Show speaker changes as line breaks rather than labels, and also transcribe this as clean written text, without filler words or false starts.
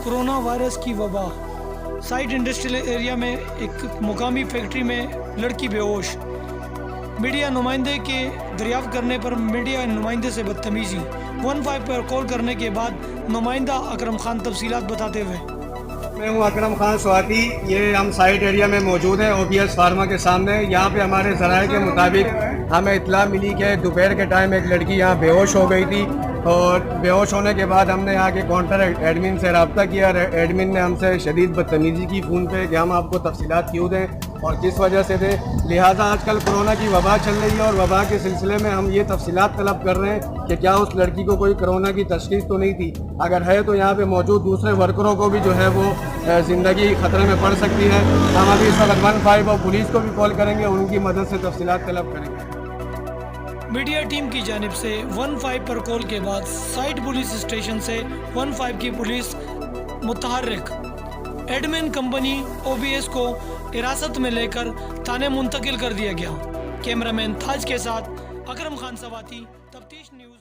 Corona virus की वबा। Site industrial area में एक मुकामी फैक्ट्री में लड़की बेहोश। मीडिया नुमाइंदे के दरियाफ्त करने पर मीडिया नुमाइंदे से बदतमीजी। 15 पर कॉल करने के बाद नुमाइंदा अकरम खान तफसीलात बताते हुए।
मैं हूं अकरम खान स्वाति। ये हम साइट एरिया में मौजूद हैं OPS फार्मा के सामने। यहाँ पे हमारे ज़राए के मुताबिक हमें इत्तला मिली कि दोपहर के टाइम एक लड़की यहाँ बेहोश हो गई थी और बेहोश होने के बाद हमने यहाँ के काउंटर एडमिन से रब्ता किया। एडमिन ने हमसे शदीद बदतमीज़ी की फ़ोन पे कि हम आपको तफसीलात क्यों दें और किस वजह से दें। लिहाजा आजकल कोरोना की वबा चल रही है और वबा के सिलसिले में हम ये तफसीलात तलब कर रहे हैं कि क्या उस लड़की को कोई कोरोना की तशख़ीस तो नहीं थी। अगर है तो यहाँ पे मौजूद दूसरे वर्करों को भी जो है वो ज़िंदगी ख़तरे में पड़ सकती है। हम अभी इस वक्त 15 और पुलिस को भी कॉल करेंगे, उनकी मदद से तफसीलात तलब करेंगे।
मीडिया टीम की जानिब से 15 पर कॉल के बाद साइट पुलिस स्टेशन से 15 की पुलिस मुतहर्रिक एडमिन कंपनी OBS को हिरासत में लेकर थाने मुंतकिल कर दिया गया। कैमरामैन ताज के साथ अकरम खान सवाती, तफ्तीश न्यूज़।